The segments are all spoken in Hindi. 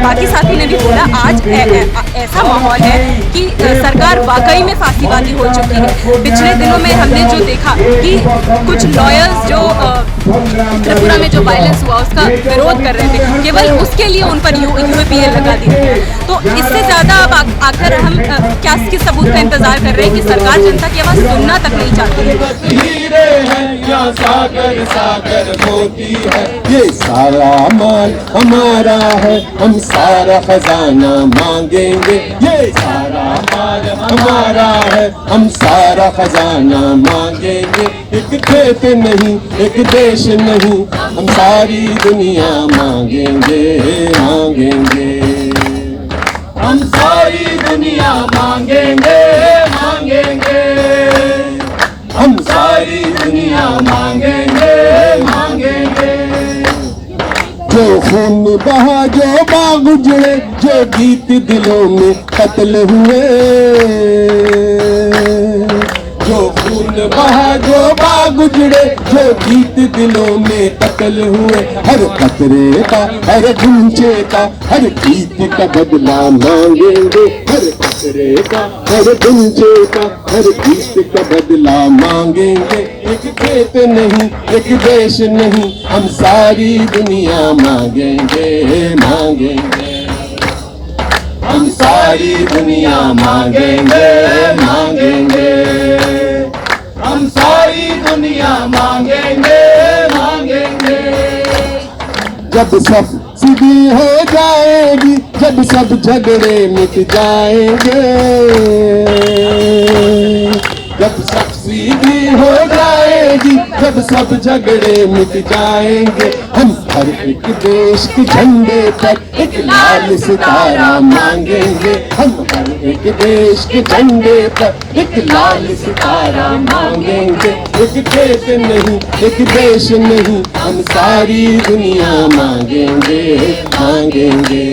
बाकी साथी ने भी बोला, आज ऐसा माहौल है कि सरकार वाकई में फांसीबाजी हो चुकी है। पिछले दिनों में हमने जो देखा कि कुछ लॉयर्स जो त्रिपुरा में जो वायलेंस हुआ उसका विरोध कर रहे थे, केवल उसके लिए उन पर यूएपीए लगा दी गई। तो इससे ज़्यादा अब आकर हम क्या किस सबूत का इंतजार कर रहे हैं कि सरकार जनता की आवाज़ सुनना तक नहीं चाहती है। सागर सागर मोती है, ये सारा माल हमारा है, हम सारा खजाना मांगेंगे। ये सारा माल हमारा है, हम सारा खजाना मांगेंगे। एक खेत नहीं, एक देश नहीं, हम सारी दुनिया मांगेंगे मांगेंगे। हम सारी दुनिया मांगेंगे मांगेंगे। हम सारी दुनिया मांगेंगे मांगेंगे। जो खून बहा, जो बाग उजड़े, जो गीत दिलों में कत्ल हुए। जो खून बहा, जो बाग उजड़े, जो गीत दिलों में कत्ल हुए। हर कतरे का, हर गुंचे का, हर गीत का बदला मांगेंगे। हर कतरे का, हर गुंचे का, हर गीत का बदला मांगेंगे। एक खेत नहीं, एक देश नहीं, हम सारी दुनिया मांगेंगे मांगेंगे। हम सारी दुनिया मांगेंगे मांगेंगे। हम सारी दुनिया मांगेंगे मांगेंगे। जब सब सीधी हो जाएगी, जब सब झगड़े मिट जाएंगे। जब सब सीधी हो जाएगी, जब सब झगड़े मिट जाएंगे। हम हर एक देश के झंडे पर एक लाल सितारा मांगेंगे। हम हर एक देश के झंडे पर एक लाल सितारा मांगेंगे। एक खेत नहीं, एक देश नहीं, हम सारी दुनिया मांगेंगे मांगेंगे।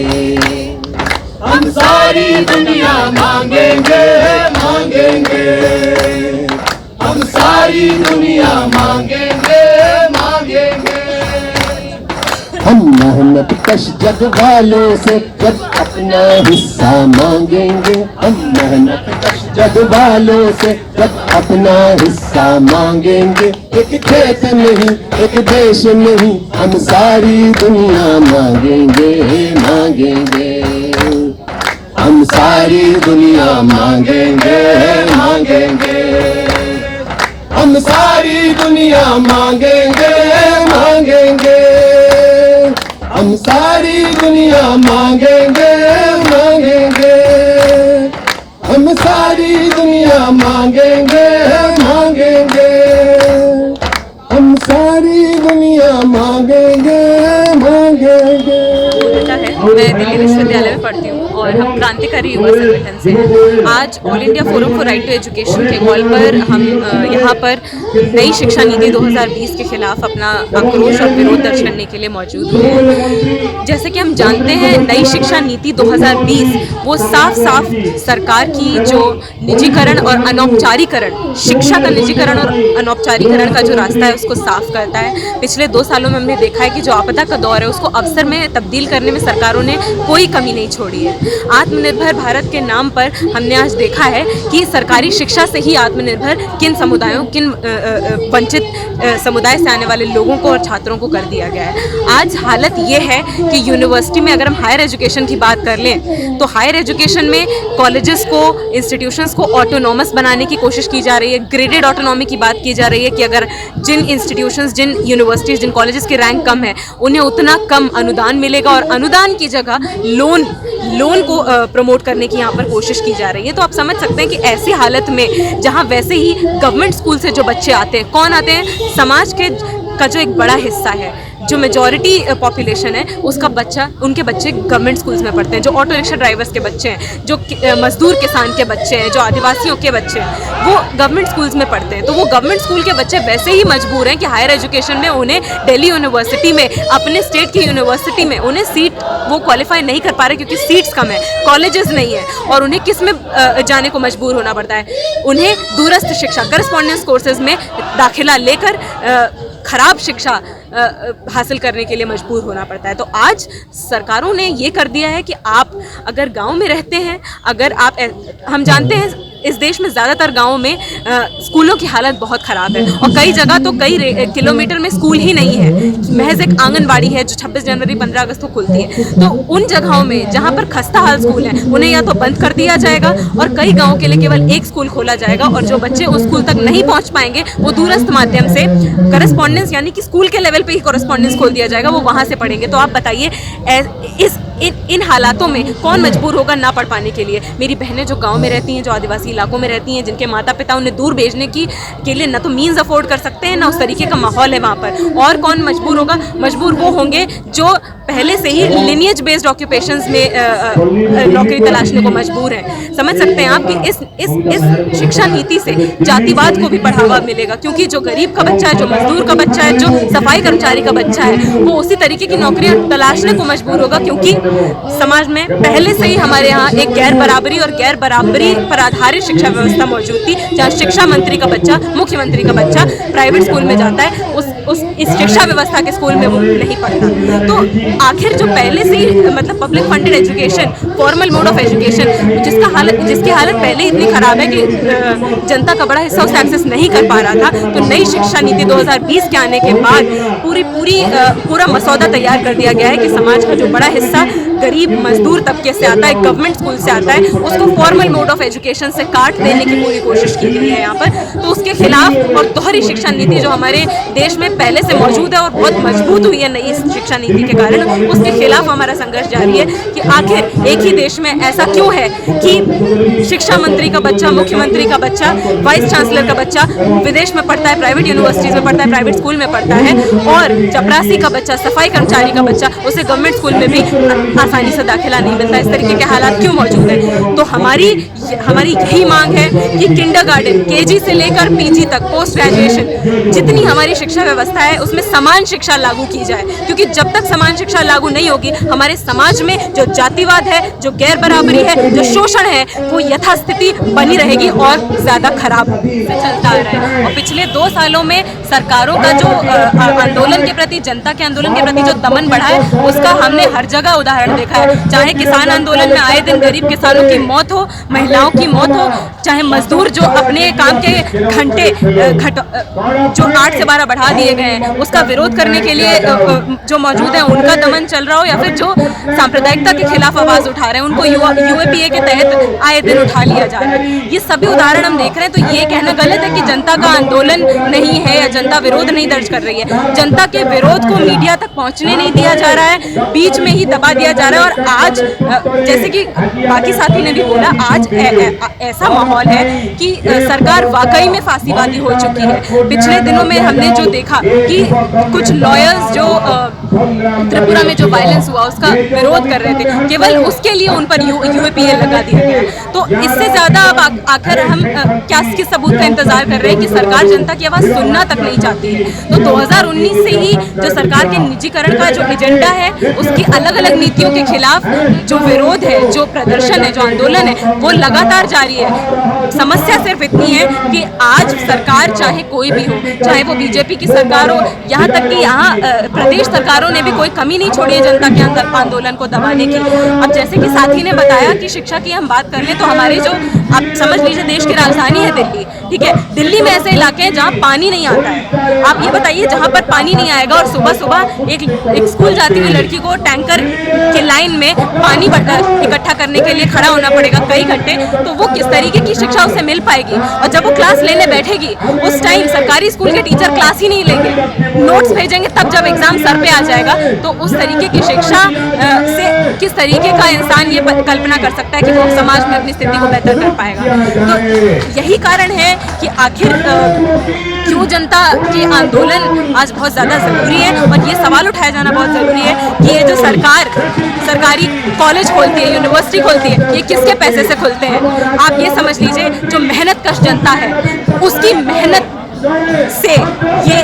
हम सारी दुनिया मांगेंगे मांगेंगे। हम सारी दुनिया मांगेंगे मांगेंगे। हम मेहनत कश जग वालों से जब अपना हिस्सा मांगेंगे। हम मेहनत कश जग वालों से जब अपना हिस्सा मांगेंगे। एक खेत नहीं, एक देश नहीं, हम सारी दुनिया मांगेंगे मांगेंगे। हम सारी दुनिया मांगेंगे मांगेंगे। हम सारी दुनिया मांगेंगे मांगेंगे। हम सारी दुनिया मांगेंगे मांगेंगे। हम सारी दुनिया मांगेंगे मांगेंगे। हम सारी दुनिया मांगेंगे मांगेंगे। मैं दिल्ली विश्वविद्यालय में पढ़ती हूँ और हम क्रांतिकारी युवा संगठन से आज all India forum for right to education के कॉल पर हम यहाँ पर नई शिक्षा नीति 2020 के खिलाफ अपना आक्रोश और विरोध दर्ज करने के लिए मौजूद हुए। जैसे कि हम जानते हैं, नई शिक्षा नीति 2020 वो साफ साफ सरकार की जो निजीकरण और अनौपचारीकरण, शिक्षा का निजीकरण और अनौपचारीकरण का जो रास्ता है उसको साफ करता है। पिछले 2 सालों में हमने देखा है कि जो आपदा का दौर है उसको अवसर में तब्दील करने में सरकारों ने कोई कमी नहीं छोड़ी है। आत्मनिर्भर भारत के नाम पर हमने आज देखा है कि सरकारी शिक्षा से ही आत्मनिर्भर किन समुदायों, किन वंचित समुदाय से आने वाले लोगों को और छात्रों को कर दिया गया है। आज हालत ये है कि यूनिवर्सिटी में अगर हम हायर एजुकेशन की बात कर लें तो हायर एजुकेशन में कॉलेजेस को, इंस्टीट्यूशंस को ऑटोनॉमस बनाने की कोशिश की जा रही है। ग्रेडेड ऑटोनॉमी की बात की जा रही है कि अगर जिन इंस्टीट्यूशंस, जिन यूनिवर्सिटीज़, जिन कॉलेजेस की रैंक कम है उन्हें उतना कम अनुदान मिलेगा और अनुदान की जगह लोन को प्रमोट करने की यहाँ पर कोशिश की जा रही है। तो आप समझ सकते हैं कि ऐसी हालत में जहाँ वैसे ही गवर्नमेंट स्कूल से जो बच्चे आते हैं, कौन आते हैं, समाज का जो एक बड़ा हिस्सा है, जो मेजॉरिटी पॉपुलेशन है उसका बच्चा, उनके बच्चे गवर्नमेंट स्कूल्स में पढ़ते हैं। जो ऑटो रिक्शा ड्राइवर्स के बच्चे हैं, जो मजदूर किसान के बच्चे हैं, जो आदिवासियों के बच्चे हैं, वो गवर्नमेंट स्कूल्स में पढ़ते हैं। तो वो गवर्नमेंट स्कूल के बच्चे वैसे ही मजबूर हैं कि हायर एजुकेशन में उन्हें दिल्ली यूनिवर्सिटी में, अपने स्टेट की यूनिवर्सिटी में उन्हें सीट वो क्वालिफाई नहीं कर पा रहे क्योंकि सीट्स कम है, कॉलेजेस नहीं है और उन्हें किस में जाने को मजबूर होना पड़ता है। उन्हें दूरस्थ शिक्षा, करस्पॉन्डेंस कोर्सेज में दाखिला लेकर खराब शिक्षा हासिल करने के लिए मजबूर होना पड़ता है। तो आज सरकारों ने ये कर दिया है कि आप अगर गांव में रहते हैं, अगर आप हम जानते हैं इस देश में ज़्यादातर गाँवों में स्कूलों की हालत बहुत ख़राब है और कई जगह तो कई किलोमीटर में स्कूल ही नहीं है, महज एक आंगनबाड़ी है जो 26 जनवरी 15 अगस्त को खुलती है। तो उन जगहों में जहाँ पर खस्ता हाल स्कूल हैं उन्हें या तो बंद कर दिया जाएगा और कई गाँवों के लिए केवल एक स्कूल खोला जाएगा और जो बच्चे उस स्कूल तक नहीं पहुँच पाएंगे वो दूरस्थ माध्यम से करस्पॉन्डेंस यानी कि स्कूल के लेवल पर ही करस्पॉन्डेंस खोल दिया जाएगा, वो वहाँ से पढ़ेंगे। तो आप बताइए इन हालातों में कौन मजबूर होगा ना पढ़ पाने के लिए? मेरी बहनें जो गांव में रहती हैं, जो आदिवासी इलाकों में रहती हैं, जिनके माता पिता उन्हें दूर भेजने के लिए ना तो मीन्स अफोर्ड कर सकते हैं, ना उस तरीके का माहौल है वहाँ पर। और कौन मजबूर होगा? मजबूर वो होंगे जो पहले से ही लिनियज बेस्ड ऑक्यूपेशंस में नौकरी तलाशने को मजबूर हैं। समझ सकते हैं आप कि इस शिक्षा नीति से जातिवाद को भी बढ़ावा मिलेगा, क्योंकि जो गरीब का बच्चा है, जो मजदूर का बच्चा है, जो सफाई कर्मचारी का बच्चा है, वो उसी तरीके की नौकरियां तलाशने को मजबूर होगा, क्योंकि समाज में पहले से ही हमारे यहाँ एक गैर बराबरी पर आधारित शिक्षा व्यवस्था मौजूद थी, जहाँ शिक्षा मंत्री का बच्चा, मुख्यमंत्री का बच्चा प्राइवेट स्कूल में जाता है, इस शिक्षा व्यवस्था के स्कूल में वो नहीं पढ़ता। तो आखिर जो पहले से ही मतलब public funded education, formal mode of education, जिसकी हालत पहले इतनी खराब है कि जनता का बड़ा हिस्सा उसे एक्सेस नहीं कर पा रहा था, तो नई शिक्षा नीति 2020 के आने के बाद पूरा मसौदा तैयार कर दिया गया है कि समाज का जो बड़ा हिस्सा गरीब मजदूर तबके से आता है, गवर्नमेंट स्कूल से आता है, उसको फॉर्मल मोड ऑफ एजुकेशन से काट देने की पूरी कोशिश की गई है यहाँ पर। तो उसके खिलाफ और दोहरी शिक्षा नीति जो हमारे देश में पहले से मौजूद है और बहुत मजबूत हुई है नई शिक्षा नीति के कारण, उसके खिलाफ हमारा संघर्ष जारी है कि आखिर एक ही देश में ऐसा क्यों है कि शिक्षा मंत्री का बच्चा, मुख्यमंत्री का बच्चा, वाइस चांसलर का बच्चा विदेश में पढ़ता है, प्राइवेट यूनिवर्सिटीज में पढ़ता है, प्राइवेट स्कूल में पढ़ता है, और चपरासी का बच्चा, सफाई कर्मचारी का बच्चा, उसे गवर्नमेंट स्कूल में भी आसानी से दाखिला नहीं मिलता। इस तरीके के हालात क्यों मौजूद हैं? तो हमारी यही मांग है कि किंडरगार्टन, केजी से लेकर पीजी तक, पोस्ट ग्रेजुएशन, जितनी हमारी शिक्षा व्यवस्था है उसमें समान शिक्षा लागू की जाए, क्योंकि जब तक समान शिक्षा लागू नहीं होगी हमारे समाज में जो जातिवाद है, जो गैर बराबरी है, जो शोषण है, वो यथास्थिति बनी रहेगी और ज्यादा खराब चलता आ रहा है। और पिछले 2 सालों में सरकारों का जो आंदोलन के प्रति, जनता के आंदोलन के प्रति जो दमन बढ़ा है, उसका हमने हर जगह उदाहरण देखा है। चाहे किसान आंदोलन में आए दिन गरीब किसानों की मौत हो, महिलाओं की मौत हो, चाहे मजदूर जो अपने काम के घंटे जो 8 से 12 बढ़ा दिए गए हैं उसका विरोध करने के लिए जो मौजूद है उनका दमन चल रहा हो, या फिर जो सांप्रदायिकता के खिलाफ आवाज उठा रहे हैं उनको यूएपीए के तहत आए दिन उठा लिया जा रहा है। ये सभी उदाहरण हम देख रहे हैं। तो ये कहना गलत है कि जनता का आंदोलन नहीं है या जनता विरोध नहीं दर्ज कर रही है। जनता के विरोध को मीडिया तक पहुंचने नहीं दिया जा रहा है, बीच में ही दबा दिया जा रहा है। और आज जैसे कि बाकी साथी ने भी बोला, आज ऐसा माहौल है कि सरकार वाकई में फांसीबाजी हो चुकी है। पिछले दिनों में हमने जो देखा कि कुछ लॉयर्स जो त्रिपुरा में जो वायलेंस हुआ उसका विरोध कर रहे थे, केवल उसके लिए उन पर यूएपीए लगा दिया गया। तो इससे ज्यादा अब आखिर हम किस सबूत का इंतजार कर रहे हैं कि सरकार जनता की आवाज सुनना तक नहीं चाहती है। तो 2019 से ही जो सरकार के निजीकरण का जो एजेंडा है, उसकी अलग अलग नीतियों के खिलाफ जो विरोध है, जो प्रदर्शन है, जो आंदोलन है, वो लगातार जारी है। समस्या सिर्फ इतनी है कि आज सरकार चाहे कोई भी हो, चाहे वो बीजेपी की सरकार हो, यहाँ तक कि यहाँ प्रदेश सरकारों ने भी कोई कमी नहीं छोड़ी है जनता के अंदर आंदोलन को दबाने की। अब जैसे कि साथी ने बताया कि शिक्षा की हम बात कर लें तो हमारे जो, आप समझ लीजिए देश की राजधानी है दिल्ली, ठीक है, दिल्ली में ऐसे इलाके हैं जहाँ पानी नहीं आता है। आप ये बताइए जहाँ पर पानी नहीं आएगा और सुबह सुबह एक स्कूल जाती हुई लड़की को टैंकर की लाइन में पानी इकट्ठा करने के लिए खड़ा होना पड़ेगा कई घंटे, तो वो किस तरीके की शिक्षा उसे मिल पाएगी? और जब वो क्लास लेने बैठेगी उस टाइम सरकारी स्कूल के टीचर क्लास ही नहीं लेंगे, नोट्स भेजेंगे तब जब एग्जाम सर पे आ जाएगा। तो उस तरीके की शिक्षा से किस तरीके का इंसान ये कल्पना कर सकता है कि वो समाज में अपनी स्थिति को बेहतर कर पाएगा? तो यही कारण है कि आखिर क्यों जनता के आंदोलन आज बहुत ज़्यादा ज़रूरी है, और ये सवाल उठाया जाना बहुत ज़रूरी है कि ये जो सरकारी कॉलेज खोलती है, यूनिवर्सिटी खोलती है, ये किसके पैसे से खुलते हैं? आप ये समझ लीजिए जो मेहनत कश जनता है उसकी मेहनत से ये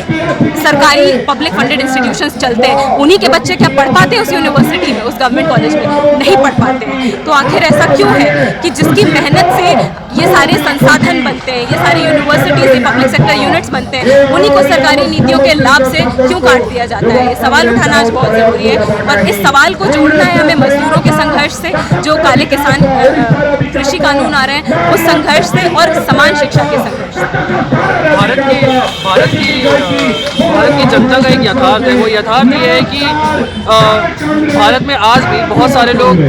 सरकारी पब्लिक फंडेड इंस्टीट्यूशंस चलते हैं। उन्हीं के बच्चे क्या पढ़ पाते हैं उस यूनिवर्सिटी में, उस गवर्नमेंट कॉलेज में? नहीं पढ़ पाते हैं। तो आखिर ऐसा क्यों है कि जिसकी मेहनत से ये सारे संसाधन बनते हैं, ये सारी यूनिवर्सिटीज़ ये पब्लिक सेक्टर यूनिट्स बनते हैं, उन्हीं को सरकारी नीतियों के लाभ से क्यों काट दिया जाता है? ये सवाल उठाना आज बहुत ज़रूरी है और इस सवाल को जोड़ना है हमें मजदूरों के संघर्ष से, जो काले किसान कृषि कानून आ रहे हैं उस संघर्ष से और समान शिक्षा के संघर्ष से। भारत की जनता का एक यथार्थ है, वो यथार्थ ये है कि भारत में आज भी बहुत सारे लोग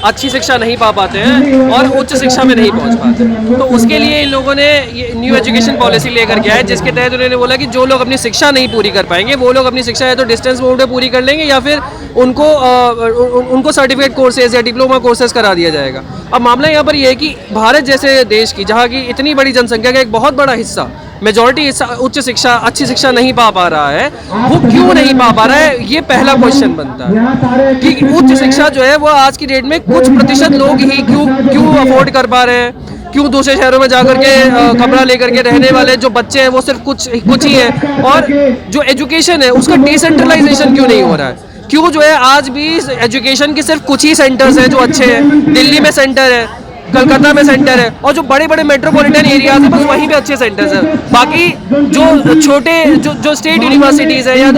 अच्छी शिक्षा नहीं पा पाते हैं और उच्च शिक्षा में नहीं पहुंच पाते। तो उसके लिए इन लोगों ने ये न्यू एजुकेशन पॉलिसी लेकर के आए, जिसके तहत उन्होंने बोला कि जो लोग अपनी शिक्षा नहीं पूरी कर पाएंगे वो लोग अपनी शिक्षा या तो डिस्टेंस मोड में पूरी कर लेंगे या फिर उनको सर्टिफिकेट कोर्सेज या डिप्लोमा कोर्सेज करा दिया जाएगा। अब मामला यहाँ पर यह है कि भारत जैसे देश की, जहाँ की इतनी बड़ी जनसंख्या का एक बहुत बड़ा हिस्सा, मेजॉरिटी उच्च शिक्षा, अच्छी शिक्षा नहीं पा रहा है, वो क्यों नहीं पा रहा है, ये पहला क्वेश्चन बनता है कि उच्च शिक्षा जो है वो आज की डेट में कुछ प्रतिशत लोग ही क्यों अफोर्ड कर पा रहे हैं, क्यों दूसरे शहरों में जाकर के कमरा लेकर के रहने वाले जो बच्चे हैं वो सिर्फ कुछ ही हैं, और जो एजुकेशन है उसका डिसेंट्रलाइजेशन क्यों नहीं हो रहा है, क्यों जो है आज भी एजुकेशन के सिर्फ कुछ ही सेंटर्स हैं जो अच्छे हैं। दिल्ली में सेंटर है, कलकत्ता में सेंटर है, और जो बड़े बड़े मेट्रोपॉलिटन एरियाज है बस वहीं पे अच्छे सेंटर्स हैं। बाकी जो छोटे जो स्टेट यूनिवर्सिटीज़ है या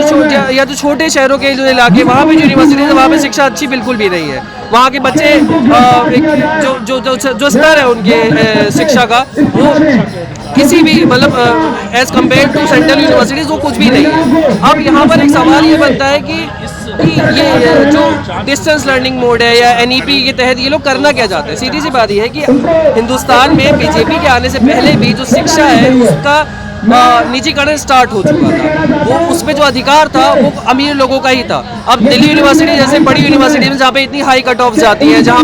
जो छोटे शहरों के जो इलाके, वहाँ पे जो यूनिवर्सिटीज़ है वहाँ पे शिक्षा अच्छी बिल्कुल भी नहीं है। वहाँ के बच्चे जो स्तर है उनके शिक्षा का, वो किसी भी मतलब as compared to central universities वो कुछ भी नहीं है। अब यहाँ पर एक सवाल ये बनता है कि ये जो डिस्टेंस लर्निंग मोड है या एनईपी के तहत ये लोग करना क्या चाहते हैं। सीधी सी बात ये है कि हिंदुस्तान में बीजेपी के आने से पहले भी जो शिक्षा है उसका निजीकरण स्टार्ट हो चुका था। वो उसमें जो अधिकार था वो अमीर लोगों का ही था। अब दिल्ली यूनिवर्सिटी जैसे बड़ी यूनिवर्सिटी में जहाँ पे इतनी हाई कट ऑफ जाती है, जहाँ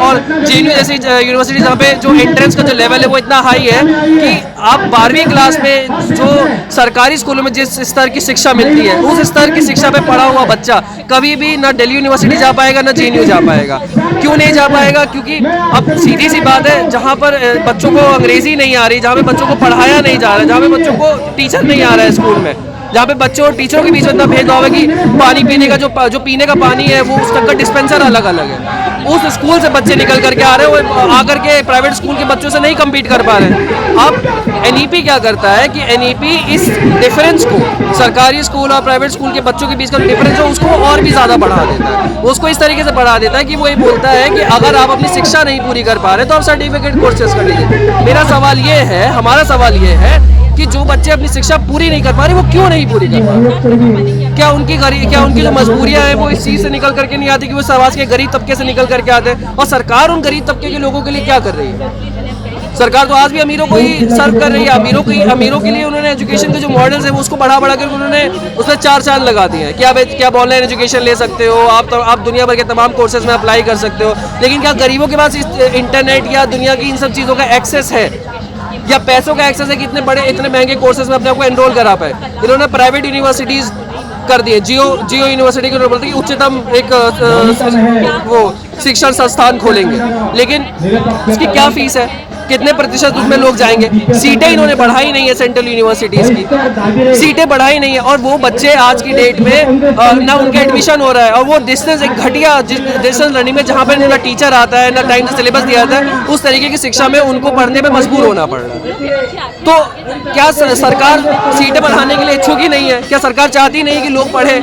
और जेएनयू जैसी यूनिवर्सिटी जहाँ पे जो एंट्रेंस का जो लेवल है वो इतना हाई है कि आप 12वीं क्लास में जो सरकारी स्कूलों में जिस स्तर की शिक्षा मिलती है उस स्तर की शिक्षा पे पढ़ा हुआ बच्चा कभी भी ना दिल्ली यूनिवर्सिटी जा पाएगा ना जेएनयू जा पाएगा। क्यों नहीं जा पाएगा? क्योंकि अब सीधी सी बात है, जहाँ पर बच्चों को अंग्रेजी नहीं आ रही, जहाँ पे बच्चों को पढ़ाया नहीं जा रहा है, जहाँ पे बच्चों को टीचर नहीं आ रहा है स्कूल में, जहाँ पे बच्चों और टीचरों के बीच में इतना भेदभाव है कि पानी पीने का जो पीने का पानी है वो उसका डिस्पेंसर अलग अलग है। उस स्कूल से बच्चे निकल करके आ रहे हैं, वो आकर के प्राइवेट स्कूल के बच्चों से नहीं कम्पीट कर पा रहे हैं। अब एनईपी क्या करता है कि एनईपी इस डिफरेंस को, सरकारी स्कूल और प्राइवेट स्कूल के बच्चों के बीच का डिफरेंस है उसको और भी ज़्यादा बढ़ा देता है। उसको इस तरीके से बढ़ा देता है कि वो ये बोलता है कि अगर आप अपनी शिक्षा नहीं पूरी कर पा रहे तो आप सर्टिफिकेट कोर्सेज कर लीजिए। मेरा सवाल ये है, हमारा सवाल ये है कि जो बच्चे अपनी शिक्षा पूरी नहीं कर पा रहे वो क्यों नहीं पूरी कर पा रहे? क्या उनकी जो मजबूरियां हैं वो इस चीज़ से निकल करके नहीं आती कि वो समाज के गरीब तबके से निकल करके आते हैं? और सरकार उन गरीब तबके के लोगों के लिए क्या कर रही है? सरकार तो आज भी अमीरों को ही सर्व कर रही है। अमीरों के लिए उन्होंने एजुकेशन के जो मॉडल्स है वो उसको बढ़ा कर उन्होंने उसमें 4 चांद लगा दिए हैं कि आप ऑनलाइन एजुकेशन ले सकते हो, आप दुनिया भर के तमाम कोर्सेज में अप्लाई कर सकते हो। लेकिन क्या गरीबों के पास इंटरनेट या दुनिया की इन सब चीज़ों का एक्सेस है या पैसों का एक्सेस है कि इतने महंगे कोर्सेज में अपने आप को एनरोल करा पाए? इन्होंने प्राइवेट यूनिवर्सिटीज़ कर दिए। जियो यूनिवर्सिटी को बोलते हैं कि उच्चतम एक वो शिक्षण संस्थान खोलेंगे, लेकिन इसकी क्या फीस है, कितने प्रतिशत उसमें लोग जाएंगे? सीटें इन्होंने बढ़ाई नहीं है, सेंट्रल यूनिवर्सिटीज़ की सीटें बढ़ाई नहीं है, और वो बच्चे आज की डेट में ना उनके एडमिशन हो रहा है, और वो डिस्टेंस एक घटिया डिस्टेंस लर्निंग में जहाँ पर ना टीचर आता है ना टाइम से सिलेबस दिया जाता है, उस तरीके की शिक्षा में उनको पढ़ने में मजबूर होना पड़ रहा है। तो क्या सरकार सीटें बढ़ाने के लिए इच्छुक ही नहीं है? क्या सरकार चाहती नहीं कि लोग पढ़ें?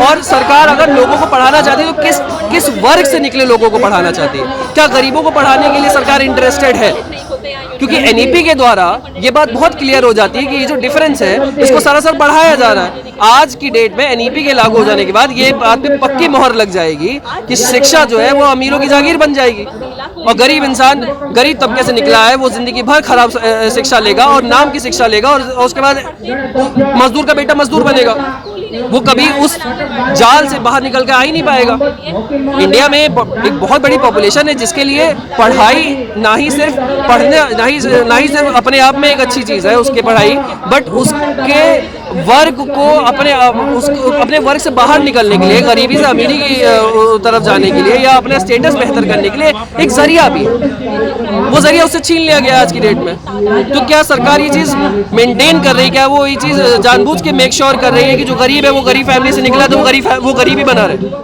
और सरकार अगर लोगों को पढ़ाना चाहती है तो किस वर्ग से निकले लोगों को पढ़ाना चाहती है? क्या गरीबों को पढ़ाने के लिए सरकार इंटरेस्टेड है? क्योंकि एनईपी के द्वारा ये बात बहुत क्लियर हो जाती है कि ये जो डिफरेंस है इसको सरासर बढ़ाया जा रहा है। आज की डेट में एनईपी के लागू हो जाने के बाद ये बात पे पक्की मोहर लग जाएगी कि शिक्षा जो है वो अमीरों की जागीर बन जाएगी, और गरीब इंसान गरीब तबके से निकला है वो जिंदगी भर खराब शिक्षा लेगा और नाम की शिक्षा लेगा, और उसके बाद मजदूर का बेटा मजदूर बनेगा, वो कभी उस जाल से बाहर निकल के आ ही नहीं पाएगा। इंडिया में एक बहुत बड़ी पॉपुलेशन है जिसके लिए पढ़ाई ना ही सिर्फ सिर्फ अपने आप में एक अच्छी चीज़ है उसके पढ़ाई, बट उसके वर्ग को अपने वर्ग से बाहर निकलने के लिए, गरीबी से अमीरी की तरफ जाने के लिए, या अपना स्टेटस बेहतर करने के लिए एक जरिया भी है। वो जरिया उससे छीन लिया गया आज की डेट में। तो क्या सरकार ये चीज़ मेंटेन कर रही है? क्या वो ये चीज़ जानबूझ के मेक श्योर कर रही है कि जो गरीब है वो गरीब फैमिली से निकला तो वो गरीब ही बना रहे?